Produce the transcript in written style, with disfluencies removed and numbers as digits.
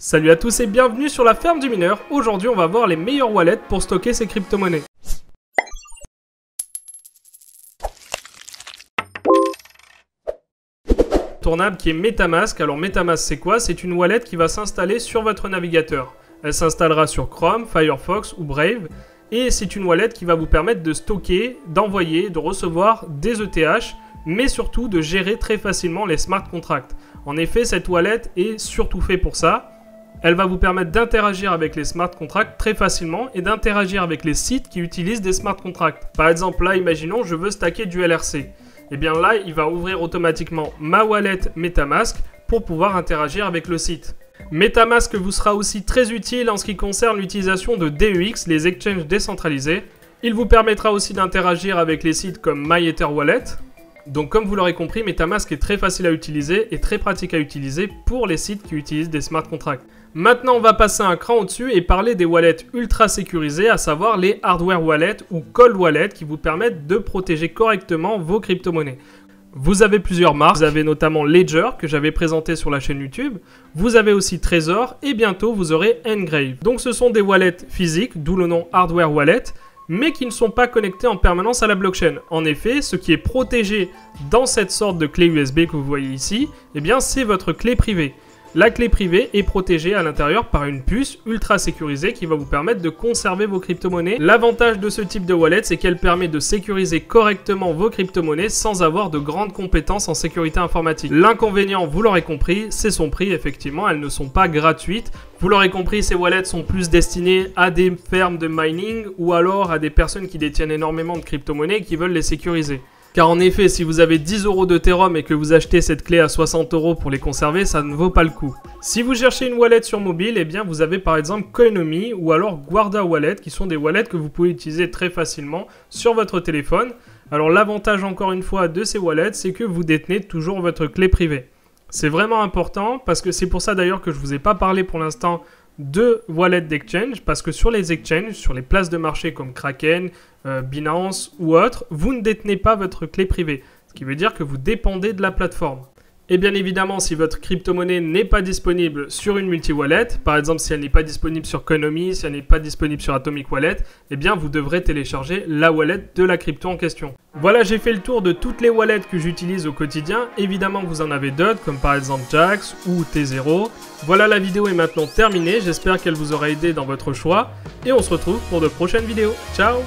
Salut à tous et bienvenue sur la ferme du mineur. Aujourd'hui on va voir les meilleures wallets pour stocker ses crypto-monnaies. Tournable qui est MetaMask. Alors MetaMask c'est quoi? C'est une wallet qui va s'installer sur votre navigateur. Elle s'installera sur Chrome, Firefox ou Brave. Et c'est une wallet qui va vous permettre de stocker, d'envoyer, de recevoir des ETH, mais surtout de gérer très facilement les smart contracts. En effet, cette wallet est surtout faite pour ça. Elle va vous permettre d'interagir avec les smart contracts très facilement et d'interagir avec les sites qui utilisent des smart contracts. Par exemple, là, imaginons, je veux stacker du LRC. Et bien là, il va ouvrir automatiquement ma wallet MetaMask pour pouvoir interagir avec le site. MetaMask vous sera aussi très utile en ce qui concerne l'utilisation de DEX, les exchanges décentralisés. Il vous permettra aussi d'interagir avec les sites comme MyEtherWallet. Donc comme vous l'aurez compris, MetaMask est très facile à utiliser et très pratique à utiliser pour les sites qui utilisent des smart contracts. Maintenant, on va passer un cran au-dessus et parler des wallets ultra sécurisées, à savoir les hardware wallets ou cold wallets qui vous permettent de protéger correctement vos crypto-monnaies. Vous avez plusieurs marques, vous avez notamment Ledger que j'avais présenté sur la chaîne YouTube, vous avez aussi Trezor et bientôt vous aurez Ngrave. Donc ce sont des wallets physiques, d'où le nom hardware wallet, mais qui ne sont pas connectés en permanence à la blockchain. En effet, ce qui est protégé dans cette sorte de clé USB que vous voyez ici, eh bien c'est votre clé privée. La clé privée est protégée à l'intérieur par une puce ultra sécurisée qui va vous permettre de conserver vos crypto-monnaies. L'avantage de ce type de wallet, c'est qu'elle permet de sécuriser correctement vos crypto-monnaies sans avoir de grandes compétences en sécurité informatique. L'inconvénient, vous l'aurez compris, c'est son prix. Effectivement, elles ne sont pas gratuites. Vous l'aurez compris, ces wallets sont plus destinées à des fermes de mining ou alors à des personnes qui détiennent énormément de crypto-monnaies et qui veulent les sécuriser. Car en effet, si vous avez 10 € d'Ethereum et que vous achetez cette clé à 60 € pour les conserver, ça ne vaut pas le coup. Si vous cherchez une wallet sur mobile, eh bien vous avez par exemple Coinomi ou alors Guarda Wallet qui sont des wallets que vous pouvez utiliser très facilement sur votre téléphone. Alors l'avantage encore une fois de ces wallets, c'est que vous détenez toujours votre clé privée. C'est vraiment important parce que c'est pour ça d'ailleurs que je ne vous ai pas parlé pour l'instant de wallets d'exchange, parce que sur les exchanges, sur les places de marché comme Kraken, Binance ou autres, vous ne détenez pas votre clé privée, ce qui veut dire que vous dépendez de la plateforme. Et bien évidemment, si votre crypto-monnaie n'est pas disponible sur une multi-wallet, par exemple si elle n'est pas disponible sur Coinomi, si elle n'est pas disponible sur Atomic Wallet, eh bien vous devrez télécharger la wallet de la crypto en question. Voilà, j'ai fait le tour de toutes les wallets que j'utilise au quotidien. Évidemment, vous en avez d'autres, comme par exemple Jaxx ou T0. Voilà, la vidéo est maintenant terminée. J'espère qu'elle vous aura aidé dans votre choix. Et on se retrouve pour de prochaines vidéos. Ciao!